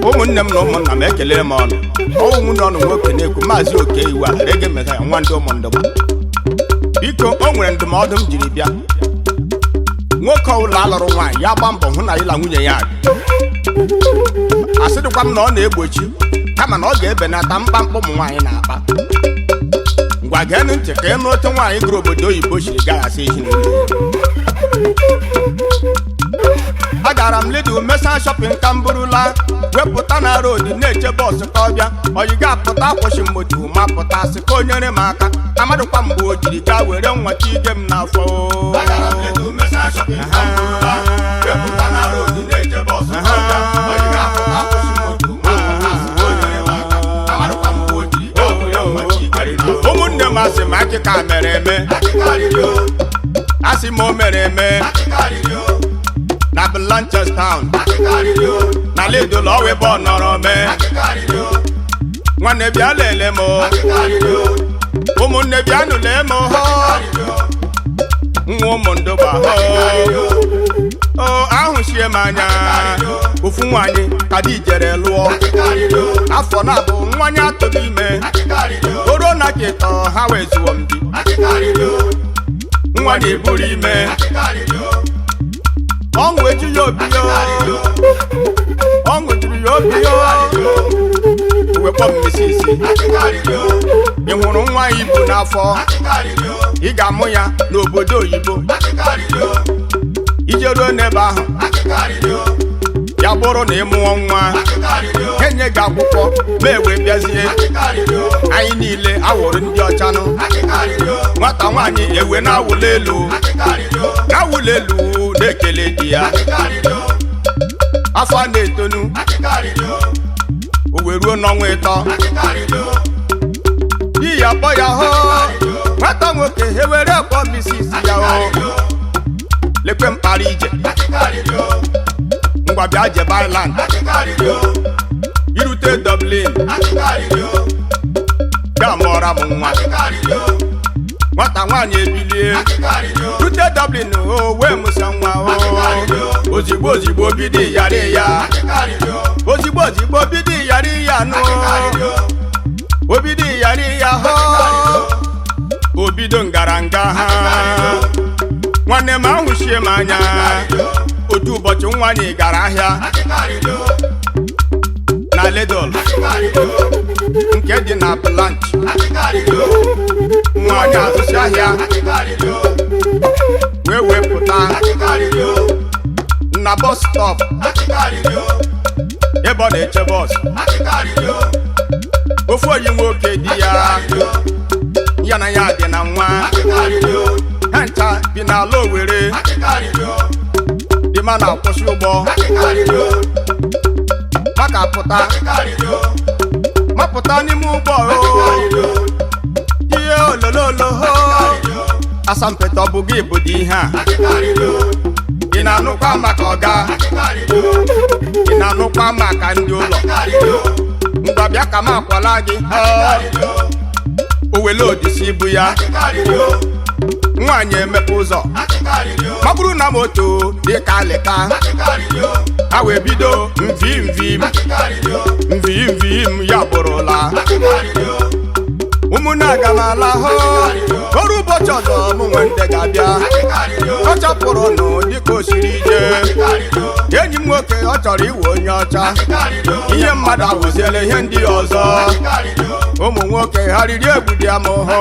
ụmụnne m na ụmụnna m ekelere m ọnụ ọnwụ n'ọnụ nwoke na-ekwu maazị oke iwu a rege mega ya nwa ndị ụmụndụgba biko o nwere ndụmọdụ m jiri bịa nwoke ọbụla alụrụ nwaanyị ya gba mbọ hụ na ịla nwunye ya asịdịkwa m na ọ na-egbochi kama na ọ ga-ebenata mkpamkpa ụmụ nwaanyị na-akpa ngwa geenụ ntị ka ịnụ otu nwaanyị gụrụ obodo oyibo siri gaghasị ezinụlọ agara m Lidl Mesa shopping ka m burula wepụta na road na-eche bọọsụ ka ọ bịa oyi ga-apụta akwụsị moto ma pụta sị ka o nyere m aka amadụkwa mgbe o jiri gaa were nwachi ige m n'afọ ụmụnne m asị m akịka mere eme asị m o mere eme na Blanchardstown na Lidl ọwa ebe ọ nọrọ mee nwanne bịa lele m ụmụnne bịa nụle m nwa ụmụndụgba ahụchie m anya ofu nwaanyị ka di jere lụọ afọ na-abụ nwanyị atụghị ime oro na ketọ ha wee zuo m di nwa na-eburu ime ọṅụ eju ya obi ọṅụ juru ya obi wekpọ mmesi isi ị hụrụ nwa ibu n'afọ ị ga-amụ ya n'obodo oyibo ije ruo n'ebe ahụ ya bụrụ na ị mụọ nwa enye gị akwụkwọ ma ewe bịazie anyị niile awụrụ ndị ọchanụ nwata nwaanyị ewe na-awụla elu na-ekele di ya afọ a na-etonu o wee ruo n'ọnwa ịtọ di ya kpọ ya hụ nwata nwoke ewere kpọ misis ya lekwe mkpara ije ngwa bịa jebe Ireland irute Dublin ga mụọra m nwa nwata nwaanyị ebilie rute Dublin wee mụsa nwa ozigbo bido yari ya ozigbo bido yari ya nụ obido yari ya obido ngaranga ha nwanne m ahụchie m anya otu ụbọchị nwaanyị gara ahịa na Lidl nke dị na Blanch nwaanyị azụchi ahịa wee wepụta na bus stop ebe ọ na-eche bọs ofu oyi nwoke di ya na ya dị na nwa ha ncha bi n'ala Owerri dị ma na-akwụsị ụgbọ maka mapụta n'ime ụgbọ ihe olololo asampete ọ bụ gị bụ dị ihe a ị na-anụkwa maka ọga ị na-anụkwa maka ndị ụlọ ngwa bịa ka m akwala gị o wele odisi ibu ya nwaanyị emepe ụzọ ma bụrụ na moto dị ka alịka ha wee bido mvim ya bụrụla ụmụnne aga m ala ọrụ ụbọchị ọzọ m nwe ndị ga-abịa ọ chọpụrụ nụ dịka o siri ije enyi m nwoke ọ chọrọ iwe onye ọcha ihe mmadụ awụziela ihe ndị ọzọ ụmụ nwoke ha riri egwu dị amụhụ